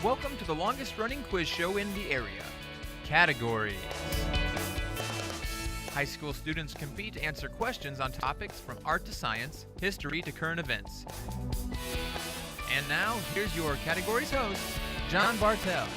Welcome to the longest running quiz show in the area. Categories. High school students compete to answer questions on topics from art to science, history to current events. And now, here's your categories host, John Bartell.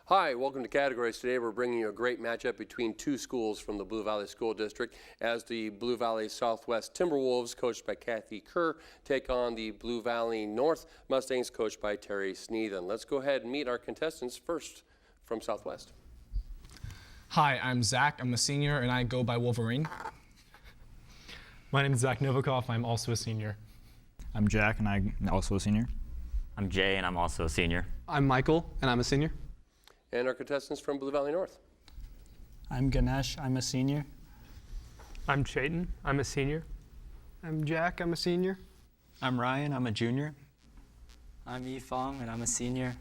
Hi, welcome to Categories. Today we're bringing you a great matchup between two schools from the Blue Valley School District as the Blue Valley Southwest Timberwolves, coached by Kathy Kerr, take on the Blue Valley North Mustangs, coached by Terry Sneathen. Let's go ahead and meet our contestants first from Southwest. Hi, I'm Zach. I'm a senior and I go by Wolverine. My name is Zach Novikov. I'm also a senior. I'm Jack and I'm also a senior. I'm Jay and I'm also a senior. I'm Michael and I'm a senior. And our contestants from Blue Valley North. I'm Ganesh, I'm a senior. I'm Chayton, I'm a senior. I'm Jack, I'm a senior. I'm Ryan, I'm a junior. I'm Yifong and I'm a senior.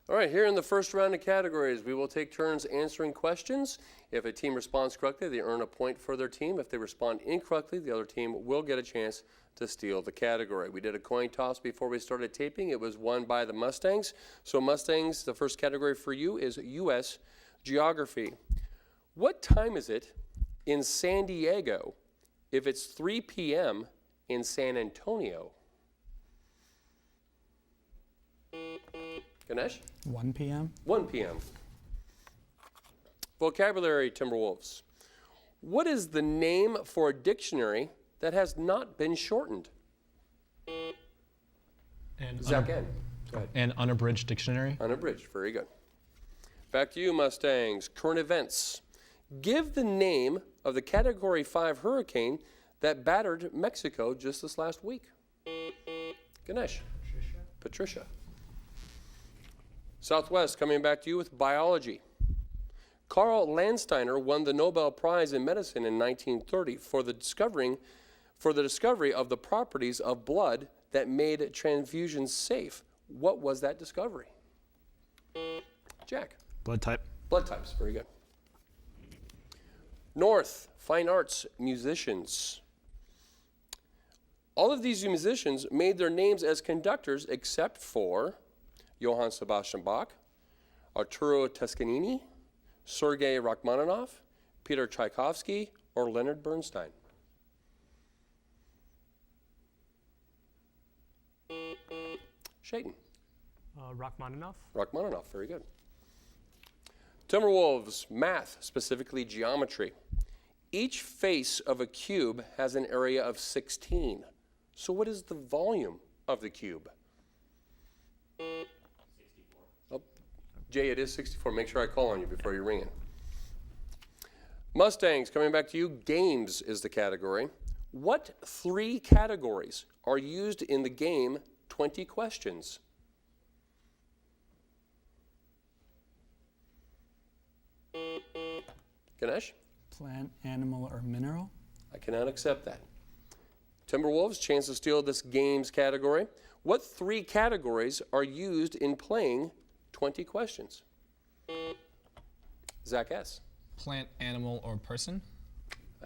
All right, here in the first round of categories, we will take turns answering questions. If a team responds correctly, they earn a point for their team. If they respond incorrectly, the other team will get a chance to steal the category. We did a coin toss before we started taping. It was won by the Mustangs. So Mustangs, the first category for you is U.S. Geography. What time is it in San Diego if it's 3 p.m. in San Antonio? Ganesh? 1 p.m. 1 p.m. Vocabulary, Timberwolves. What is the name for a dictionary that has not been shortened? Zach N. Go ahead. An unabridged dictionary. Unabridged, very good. Back to you, Mustangs. Current events. Give the name of the Category 5 hurricane that battered Mexico just this last week. Ganesh. Patricia. Southwest, coming back to you with biology. Carl Landsteiner won the Nobel Prize in Medicine in 1930 for the discovery of the properties of blood that made transfusions safe. What was that discovery? Jack. Blood type. Blood types, very good. North, fine arts, musicians. All of these musicians made their names as conductors except for Johann Sebastian Bach, Arturo Toscanini, Sergei Rachmaninoff, Peter Tchaikovsky, or Leonard Bernstein. Shayton. Rachmaninoff. Rachmaninoff, very good. Timberwolves, math, specifically geometry. Each face of a cube has an area of 16. So what is the volume of the cube? 64. Oh, Jay, it is 64. Make sure I call on you before you ring in. Mustangs, coming back to you, games is the category. What 3 categories are used in the game 20 Questions? Ganesh? Plant, animal, or mineral. I cannot accept that. Timberwolves, chance to steal this games category. What 3 categories are used in playing 20 Questions? Zach S. Plant, animal, or person.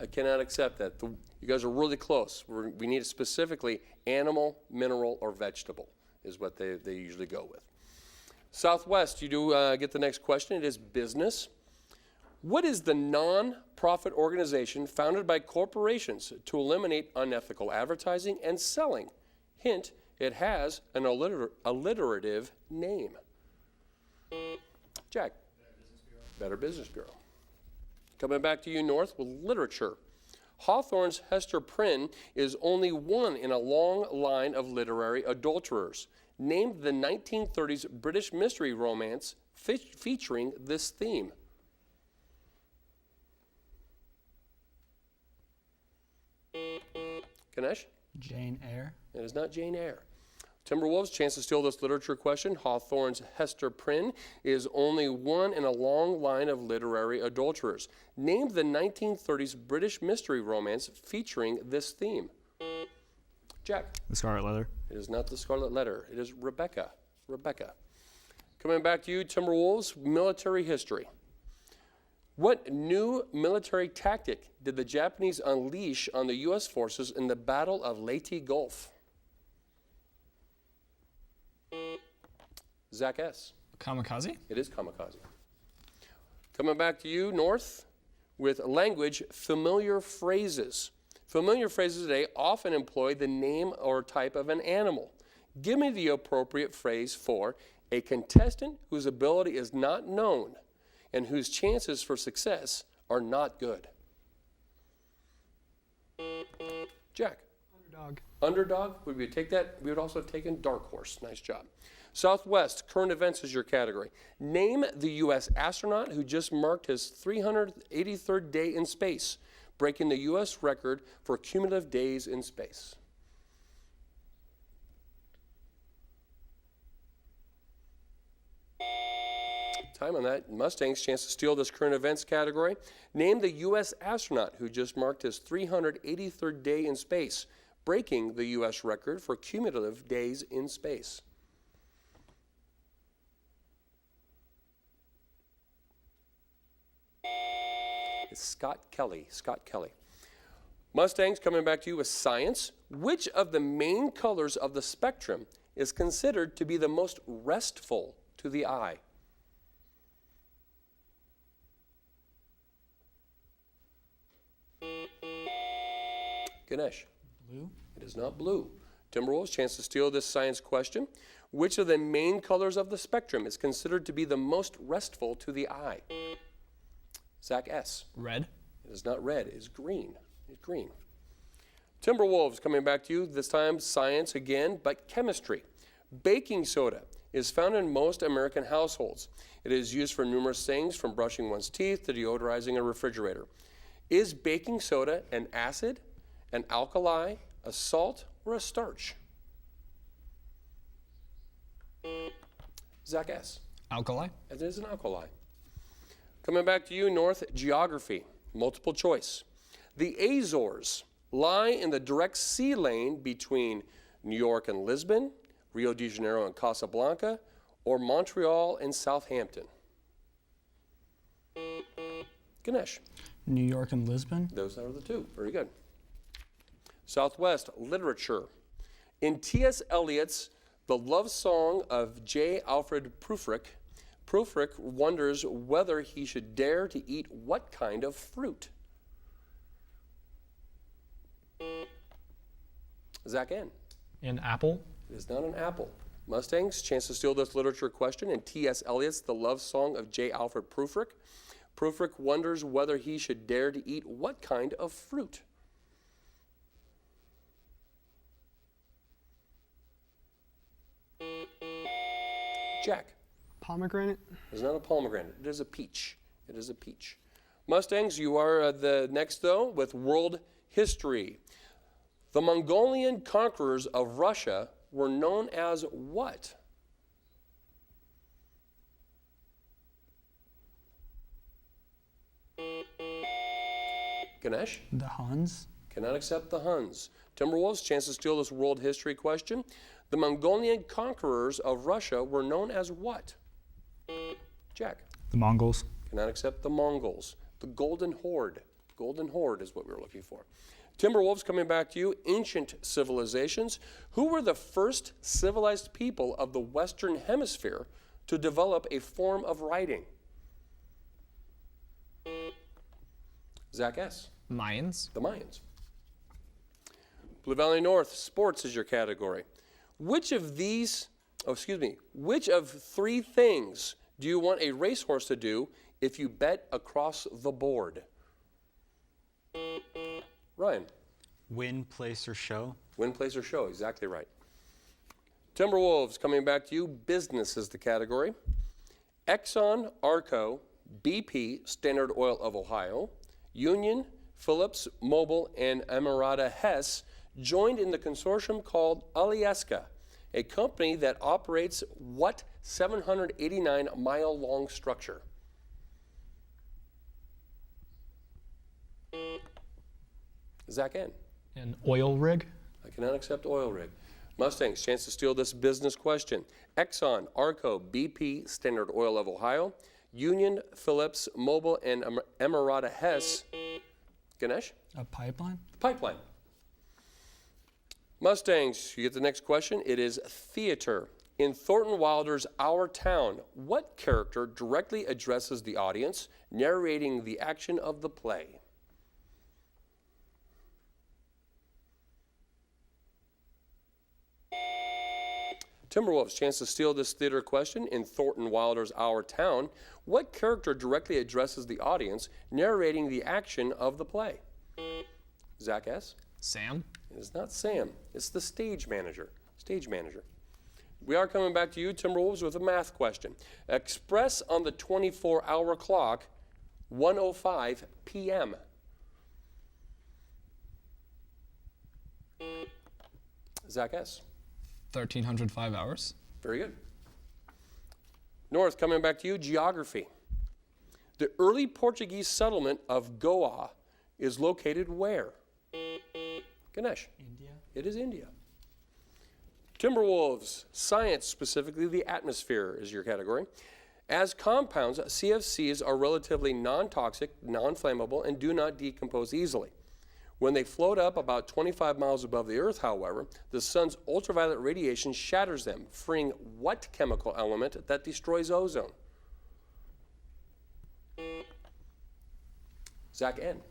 I cannot accept that. You guys are really close. We need specifically animal, mineral, or vegetable is what they usually go with. Southwest, you do get the next question. It is business. What is the non-profit organization founded by corporations to eliminate unethical advertising and selling? Hint, it has an alliterative name. Jack. Better Business Bureau. Coming back to you, North, with literature. Hawthorne's Hester Prynne is only one in a long line of literary adulterers. Named the 1930s British mystery romance featuring this theme. Ganesh? Jane Eyre. It is not Jane Eyre. Timberwolves, chance to steal this literature question. Hawthorne's Hester Prynne is only one in a long line of literary adulterers. Named the 1930s British mystery romance featuring this theme. Jack. The Scarlet Letter. It is not the Scarlet Letter. It is Rebecca. Rebecca. Coming back to you, Timberwolves, military history. What new military tactic did the Japanese unleash on the U.S. forces in the Battle of Leyte Gulf? Zach S. Kamikaze? It is kamikaze. Coming back to you, North, with language familiar phrases. Familiar phrases today often employ the name or type of an animal. Give me the appropriate phrase for a contestant whose ability is not known and whose chances for success are not good. Jack. Underdog. Underdog, would we take that? We would also take in dark horse. Nice job. Southwest, current events is your category. Name the U.S. astronaut who just marked his 383rd day in space, breaking the U.S. record for cumulative days in space. Time on that. Mustangs, chance to steal this current events category. Name the U.S. astronaut who just marked his 383rd day in space, breaking the U.S. record for cumulative days in space. It's Scott Kelly. Scott Kelly. Mustangs, coming back to you with science. Which of the main colors of the spectrum is considered to be the most restful to the eye? Ganesh. Blue. It is not blue. Timberwolves, chance to steal this science question. Which of the main colors of the spectrum is considered to be the most restful to the eye? Zach S. Red. It is not red, it is green. It's green. Timberwolves, coming back to you, this time science again, but chemistry. Baking soda is found in most American households. It is used for numerous things, from brushing one's teeth to deodorizing a refrigerator. Is baking soda an acid, an alkali, a salt, or a starch? Zach S. Alkali. It is an alkali. Coming back to you, North, geography, multiple choice. The Azores lie in the direct sea lane between New York and Lisbon, Rio de Janeiro and Casablanca, or Montreal and Southampton. Ganesh. New York and Lisbon. Those are the two. Very good. Southwest, literature. In T.S. Eliot's The Love Song of J. Alfred Prufrock, Prufrock wonders whether he should dare to eat what kind of fruit? Zach N. An apple. It is not an apple. Mustangs, chance to steal this literature question. In T.S. Eliot's The Love Song of J. Alfred Prufrock, Prufrock wonders whether he should dare to eat what kind of fruit? Jack. Pomegranate. It is not a pomegranate. It is a peach. It is a peach. Mustangs, you are the next, though, with world history. The Mongolian conquerors of Russia were known as what? Ganesh? The Huns. Cannot accept the Huns. Timberwolves, chance to steal this world history question. The Mongolian conquerors of Russia were known as what? Jack. The Mongols. Cannot accept the Mongols. The Golden Horde. Golden Horde is what we were looking for. Timberwolves, coming back to you. Ancient civilizations. Who were the first civilized people of the Western Hemisphere to develop a form of writing? Zach S. Mayans. The Mayans. Blue Valley North, sports is your category. Which of three things do you want a racehorse to do if you bet across the board? Ryan. Win, place, or show. Win, place, or show. Exactly right. Timberwolves, coming back to you. Business is the category. Exxon, Arco, BP, Standard Oil of Ohio, Union, Phillips, Mobil, and Amerada Hess joined in the consortium called Alyeska, a company that operates what 789-mile-long structure? Zach N. An oil rig. I cannot accept oil rig. Mustangs, chance to steal this business question. Exxon, Arco, BP, Standard Oil of Ohio, Union, Phillips, Mobil, and Amerada Hess. Ganesh? A pipeline. Pipeline. Mustangs, you get the next question. It is theater. In Thornton Wilder's Our Town, what character directly addresses the audience, narrating the action of the play? Timberwolves, chance to steal this theater question. In Thornton Wilder's Our Town, what character directly addresses the audience, narrating the action of the play? Zach S. Sam? It is not Sam. It's the stage manager. Stage manager. We are coming back to you, Timberwolves, with a math question. Express on the 24-hour clock, 1:05 p.m. Zach S. 1,305 hours. Very good. North, coming back to you, geography. The early Portuguese settlement of Goa is located where? Ganesh. India. It is India. Timberwolves, science, specifically the atmosphere is your category. As compounds, CFCs are relatively non-toxic, non-flammable, and do not decompose easily. When they float up about 25 miles above the Earth, however, the sun's ultraviolet radiation shatters them, freeing what chemical element that destroys ozone? Zach N.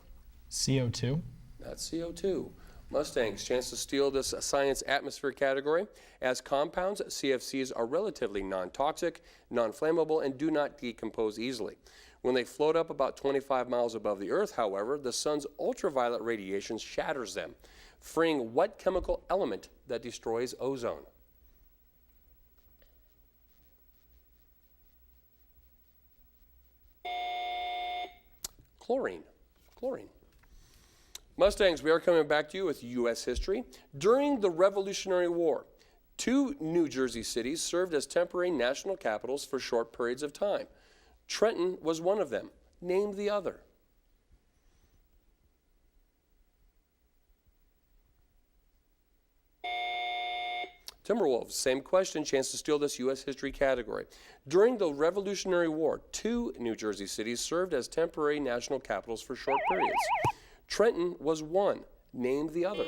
CO2. That's CO2. Mustangs, chance to steal this science atmosphere category. As compounds, CFCs are relatively non-toxic, non-flammable, and do not decompose easily. When they float up about 25 miles above the Earth, however, the sun's ultraviolet radiation shatters them, freeing what chemical element that destroys ozone? Chlorine. Chlorine. Mustangs, we are coming back to you with U.S. history. During the Revolutionary War, 2 New Jersey cities served as temporary national capitals for short periods of time. Trenton was one of them. Name the other. Timberwolves, same question, chance to steal this U.S. history category. During the Revolutionary War, 2 New Jersey cities served as temporary national capitals for short periods. Trenton was one. Name the other.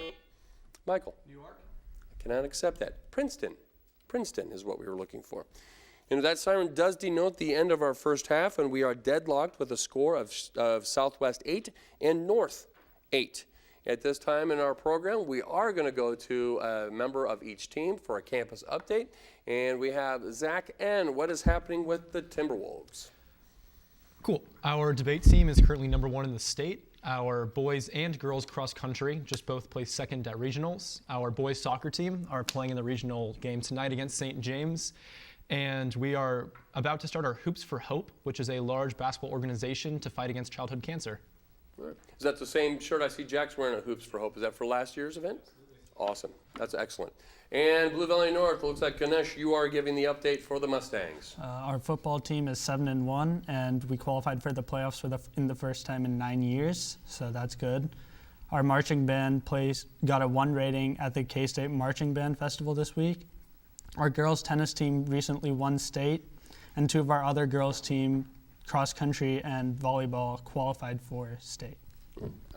Michael. New York. I cannot accept that. Princeton. Princeton is what we were looking for. And that siren does denote the end of our first half, and we are deadlocked with a score of Southwest 8 and North 8. At this time in our program, we are going to go to a member of each team for a campus update. And we have Zach N. What is happening with the Timberwolves? Cool. Our debate team is currently #1 in the state. Our boys and girls cross country just both placed second at regionals. Our boys soccer team are playing in the regional game tonight against St. James. And we are about to start our Hoops for Hope, which is a large basketball organization to fight against childhood cancer. Right. Is that the same shirt I see Jack's wearing at Hoops for Hope? Is that for last year's event? Awesome. That's excellent. And Blue Valley North, looks like Ganesh, you are giving the update for the Mustangs. Our football team is 7-1, and we qualified for the playoffs in the first time in 9 years, so that's good. Our marching band got a 1 rating at the K-State Marching Band Festival this week. Our girls tennis team recently won state, and 2 of our other girls team, cross country and volleyball, qualified for state.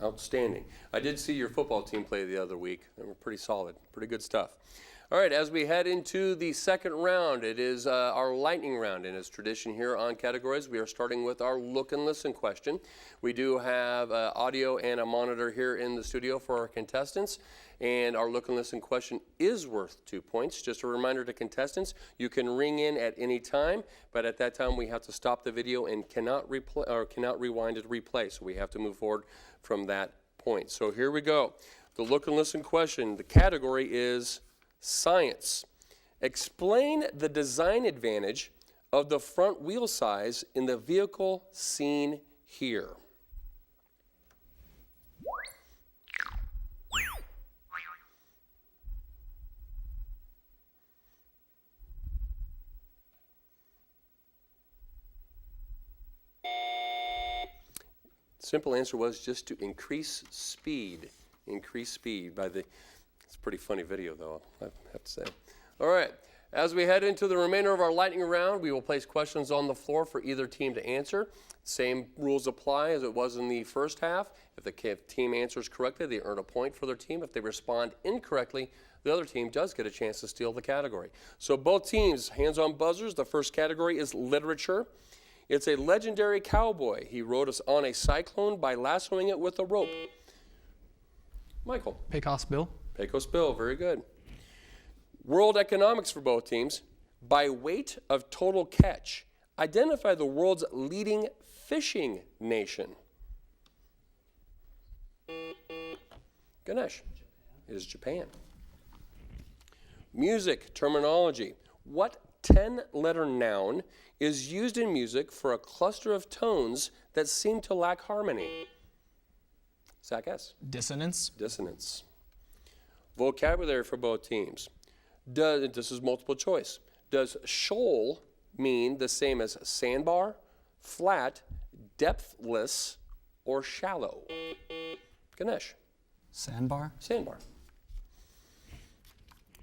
Outstanding. I did see your football team play the other week. They were pretty solid, pretty good stuff. All right, as we head into the second round, it is our lightning round, and as tradition here on Categories, we are starting with our look and listen question. We do have audio and a monitor here in the studio for our contestants, and our look and listen question is worth 2 points. Just a reminder to contestants, you can ring in at any time, but at that time we have to stop the video and cannot rewind it, replay, so we have to move forward from that point. So here we go. The look and listen question, the category is science. Explain the design advantage of the front wheel size in the vehicle seen here. Simple answer was just to increase speed. Increase speed by the, it's a pretty funny video though, I have to say. All right, As we head into the remainder of our lightning round, we will place questions on the floor for either team to answer. Same rules apply as it was in the first half. If the team answers correctly, they earn a point for their team. If they respond incorrectly, the other team does get a chance to steal the category. So both teams, hands on buzzers. The first category is literature. It's a legendary cowboy. He rode us on a cyclone by lassoing it with a rope. Michael. Pecos Bill. Pecos Bill, very good. World economics for both teams. By weight of total catch, identify the world's leading fishing nation. Ganesh. It is Japan. Music terminology. What 10-letter noun is used in music for a cluster of tones that seem to lack harmony? Zach S. Dissonance. Dissonance. Vocabulary for both teams. This is multiple choice. Does shoal mean the same as sandbar, flat, depthless, or shallow? Ganesh. Sandbar. Sandbar.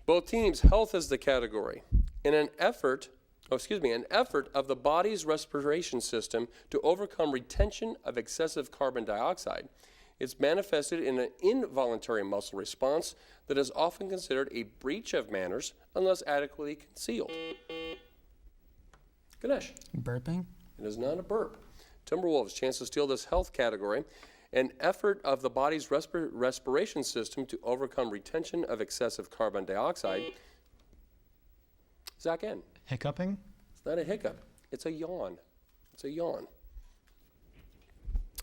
Both teams, health is the category. In an effort of the body's respiration system to overcome retention of excessive carbon dioxide, it's manifested in an involuntary muscle response that is often considered a breach of manners unless adequately concealed. Ganesh. Burping. It is not a burp. Timberwolves, chance to steal this health category. An effort of the body's respiration system to overcome retention of excessive carbon dioxide. Zach N. Hiccuping. It's not a hiccup. It's a yawn. It's a yawn.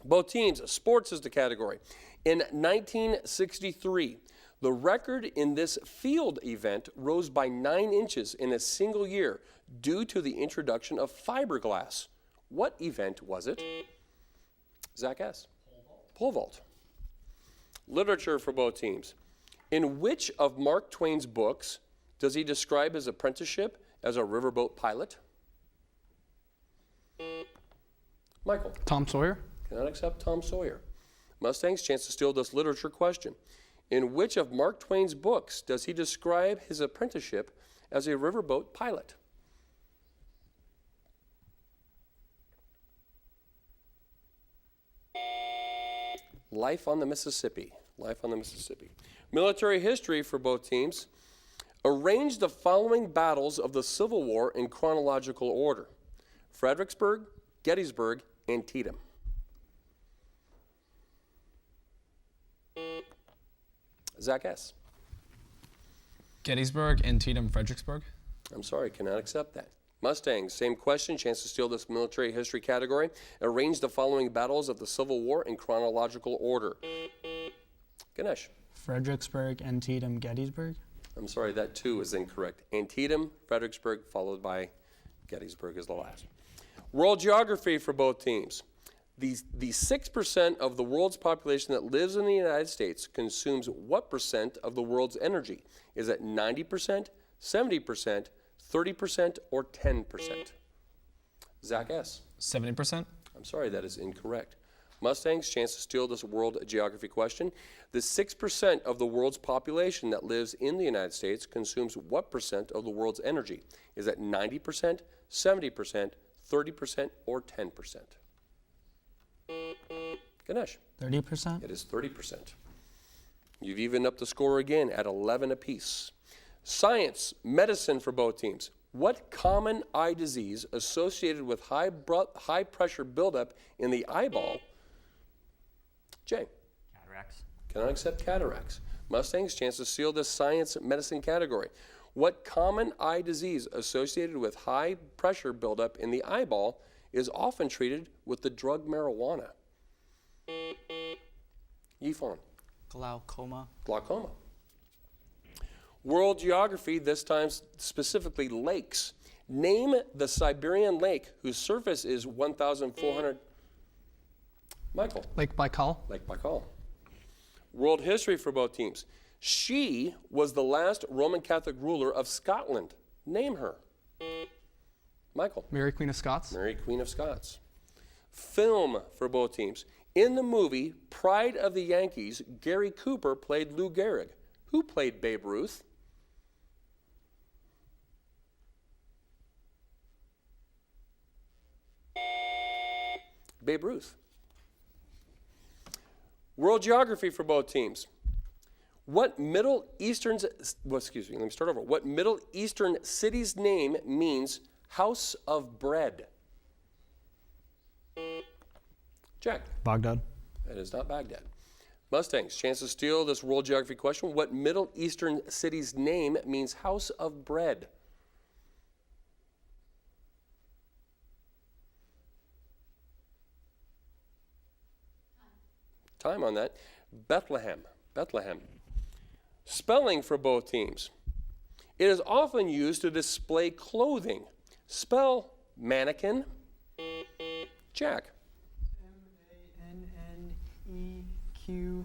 Both teams, sports is the category. In 1963, the record in this field event rose by 9 inches in a single year due to the introduction of fiberglass. What event was it? Zach S. Pole vault. Literature for both teams. In which of Mark Twain's books does he describe his apprenticeship as a riverboat pilot? Michael. Tom Sawyer. Cannot accept Tom Sawyer. Mustangs, chance to steal this literature question. In which of Mark Twain's books does he describe his apprenticeship as a riverboat pilot? Life on the Mississippi. Life on the Mississippi. Military history for both teams. Arrange the following battles of the Civil War in chronological order: Fredericksburg, Gettysburg, Antietam. Zach S. Gettysburg, Antietam, Fredericksburg. I'm sorry, cannot accept that. Mustangs, same question, chance to steal this military history category. Arrange the following battles of the Civil War in chronological order. Ganesh. Fredericksburg, Antietam, Gettysburg. I'm sorry, that too is incorrect. Antietam, Fredericksburg, followed by Gettysburg is the last. World geography for both teams. The 6% of the world's population that lives in the United States consumes what percent of the world's energy? Is it 90%, 70%, 30%, or 10%? Zach S. 70%. I'm sorry, that is incorrect. Mustangs, chance to steal this world geography question. The 6% of the world's population that lives in the United States consumes what percent of the world's energy? Is it 90%, 70%, 30%, or 10%? Ganesh. 30%. It is 30%. You've evened up the score again at 11 apiece. Science, medicine for both teams. What common eye disease associated with high pressure buildup in the eyeball? Jay. Cataracts. Cannot accept cataracts. Mustangs, chance to steal this science medicine category. What common eye disease associated with high pressure buildup in the eyeball is often treated with the drug marijuana? Yifan. Glaucoma. Glaucoma. World geography, this time specifically lakes. Name the Siberian lake whose surface is 1,400. Michael. Lake Baikal. Lake Baikal. World history for both teams. She was the last Roman Catholic ruler of Scotland. Name her. Michael. Mary Queen of Scots. Mary Queen of Scots. Film for both teams. In the movie Pride of the Yankees, Gary Cooper played Lou Gehrig. Who played Babe Ruth? Babe Ruth. World geography for both teams. What Middle Eastern city's name means house of bread? Jack. Baghdad. That is not Baghdad. Mustangs, chance to steal this world geography question. What Middle Eastern city's name means house of bread? Time on that. Bethlehem. Bethlehem. Spelling for both teams. It is often used to display clothing. Spell mannequin. Jack. MANNEQUIN.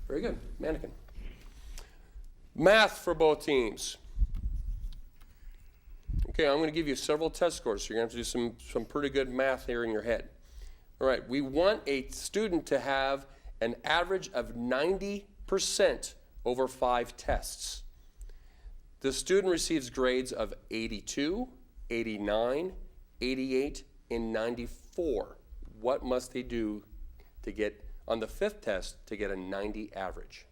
Very good. Mannequin. Math for both teams. Okay, I'm going to give you several test scores, so you're going to have to do some pretty good math here in your head. All right, we want a student to have an average of 90% over 5 tests. The student receives grades of 82, 89, 88, and 94. What must they do to get, on the 5th test, to get a 90 average?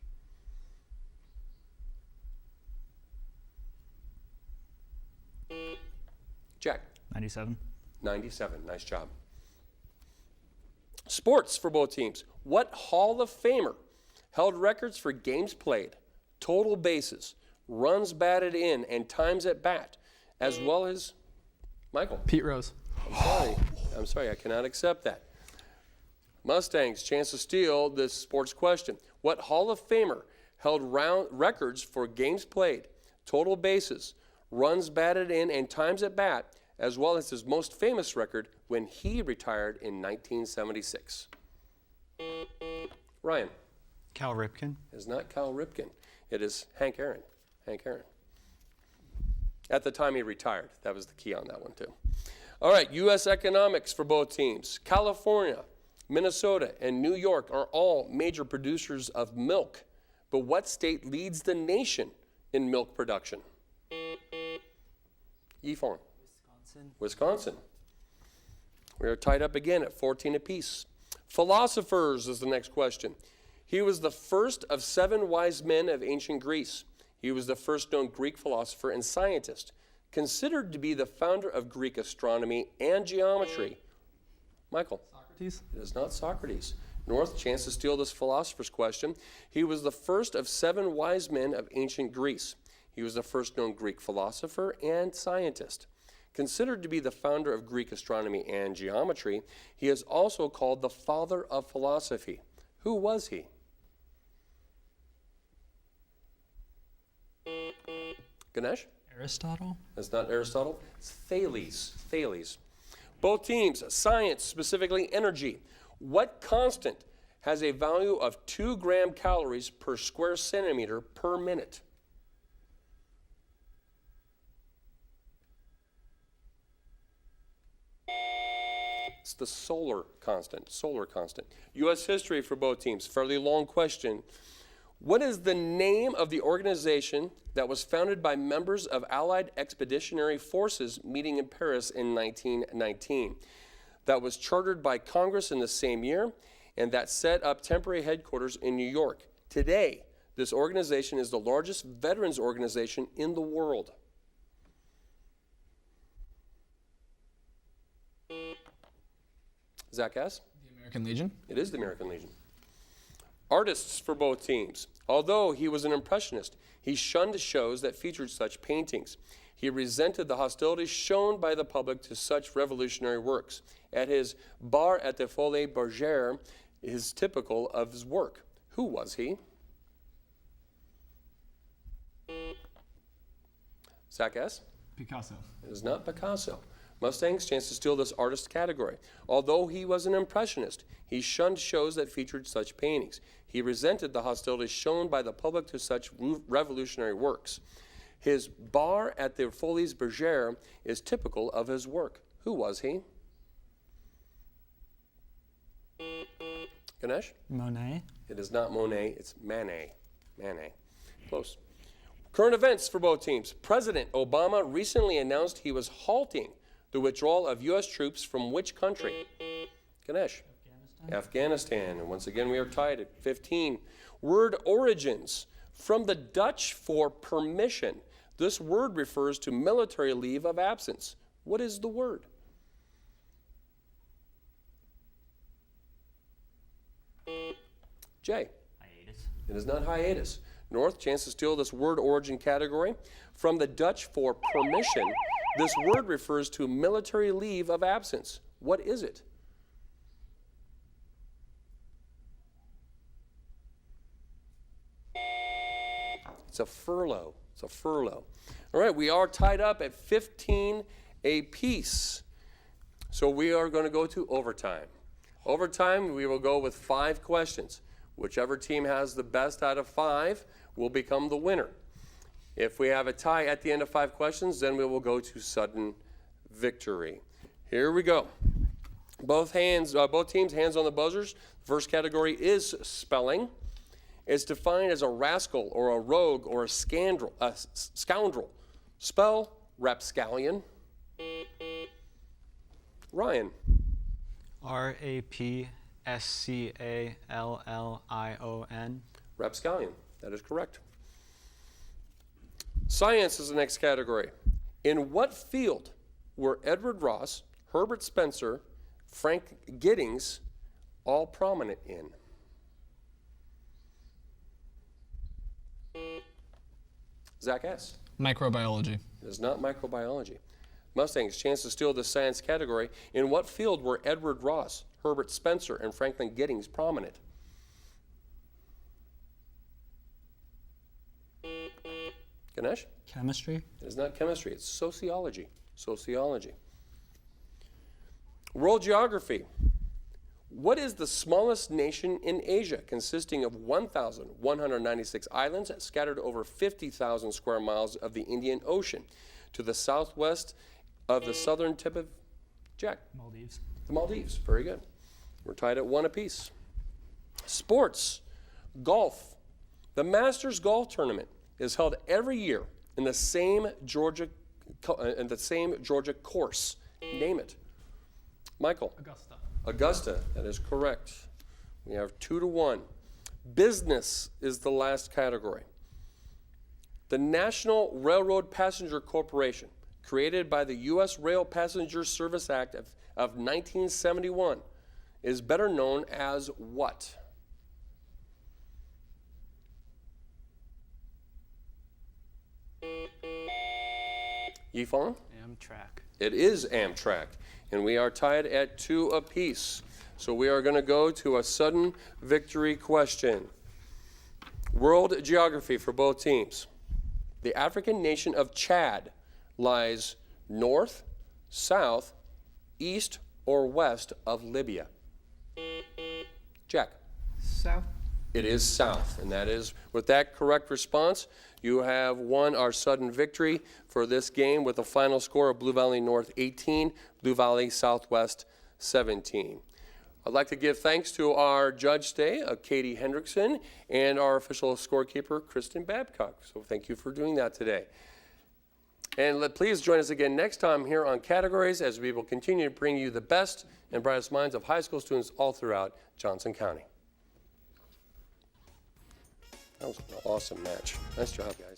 Jack. 97. 97, nice job. Sports for both teams. What Hall of Famer held records for games played, total bases, runs batted in, and times at bat, as well as Michael? Pete Rose. I'm sorry, I cannot accept that. Mustangs, chance to steal this sports question. What Hall of Famer held records for games played, total bases, runs batted in, and times at bat, as well as his most famous record when he retired in 1976? Ryan. Cal Ripken. It is not Cal Ripken. It is Hank Aaron. Hank Aaron. At the time he retired. That was the key on that one, too. All right, U.S. economics for both teams. California, Minnesota, and New York are all major producers of milk. But what state leads the nation in milk production? E-Form. Wisconsin. We are tied up again at 14 apiece. Philosophers is the next question. He was the first of 7 wise men of ancient Greece. He was the first known Greek philosopher and scientist, considered to be the founder of Greek astronomy and geometry. Michael. Socrates. It is not Socrates. North, chance to steal this philosopher's question. He was the first of 7 wise men of ancient Greece. He was the first known Greek philosopher and scientist. Considered to be the founder of Greek astronomy and geometry, he is also called the father of philosophy. Who was he? Ganesh? Aristotle? That's not Aristotle. It's Thales. Thales. Both teams, science, specifically energy. What constant has a value of 2 gram calories per square centimeter per minute? It's the solar constant. Solar constant. U.S. history for both teams. Fairly long question. What is the name of the organization that was founded by members of Allied expeditionary forces meeting in Paris in 1919? That was chartered by Congress in the same year, and that set up temporary headquarters in New York. Today, this organization is the largest veterans organization in the world. Zach S.? The American Legion. It is the American Legion. Artists for both teams. Although he was an impressionist, he shunned shows that featured such paintings. He resented the hostilities shown by the public to such revolutionary works. At his Bar at the Folies Bergère is typical of his work. Who was he? Zach S.? Picasso. It is not Picasso. Mustangs, chance to steal this artist category. Although he was an impressionist, he shunned shows that featured such paintings. He resented the hostilities shown by the public to such revolutionary works. His Bar at the Folies Bergère is typical of his work. Who was he? Ganesh? Monet? It is not Monet, it's Manet. Manet. Close. Current events for both teams. President Obama recently announced he was halting The withdrawal of U.S. troops from which country? Ganesh. Afghanistan. And once again, we are tied at 15. Word origins. From the Dutch for permission. This word refers to military leave of absence. What is the word? Jay. Hiatus. It is not hiatus. North, chance to steal this word origin category. From the Dutch for permission. This word refers to military leave of absence. What is it? It's a furlough. It's a furlough. All right, we are tied up at 15 apiece. So we are going to go to overtime. Overtime, we will go with 5 questions. Whichever team has the best out of 5 will become the winner. If we have a tie at the end of 5 questions, then we will go to sudden victory. Here we go. Both teams, hands on the buzzers. First category is spelling. It's defined as a rascal or a rogue or a scoundrel. Spell rapscallion. Ryan. R-A-P-S-C-A-L-L-I-O-N. Rapscallion. That is correct. Science is the next category. In what field were Edward Ross, Herbert Spencer, Frank Giddings all prominent in? Zach S. Microbiology. It is not microbiology. Mustangs, chance to steal the science category. In what field were Edward Ross, Herbert Spencer, and Franklin Giddings prominent? Ganesh? Chemistry. It is not chemistry, it's sociology. Sociology. World geography. What is the smallest nation in Asia, consisting of 1,196 islands scattered over 50,000 square miles of the Indian Ocean, to the southwest of the southern tip of Jack? Maldives. The Maldives. Very good. We're tied at 1 apiece. Sports. Golf. The Masters Golf Tournament is held every year in the same Georgia course. Name it. Michael. Augusta. Augusta, that is correct. We have 2-1. Business is the last category. The National Railroad Passenger Corporation, created by the U.S. Rail Passenger Service Act of 1971, is better known as what? Yifan? Amtrak. It is Amtrak, and we are tied at 2 apiece. So we are going to go to a sudden victory question. World geography for both teams. The African nation of Chad lies north, south, east, or west of Libya. Jack. South. It is south, and that is, with that correct response, you have won our sudden victory for this game with a final score of Blue Valley North 18, Blue Valley Southwest 17. I'd like to give thanks to our judge today, Katie Hendrickson, and our official scorekeeper, Kristen Babcock. So thank you for doing that today. And please join us again next time here on Categories as we will continue to bring you the best and brightest minds of high school students all throughout Johnson County. That was an awesome match. Nice job, guys.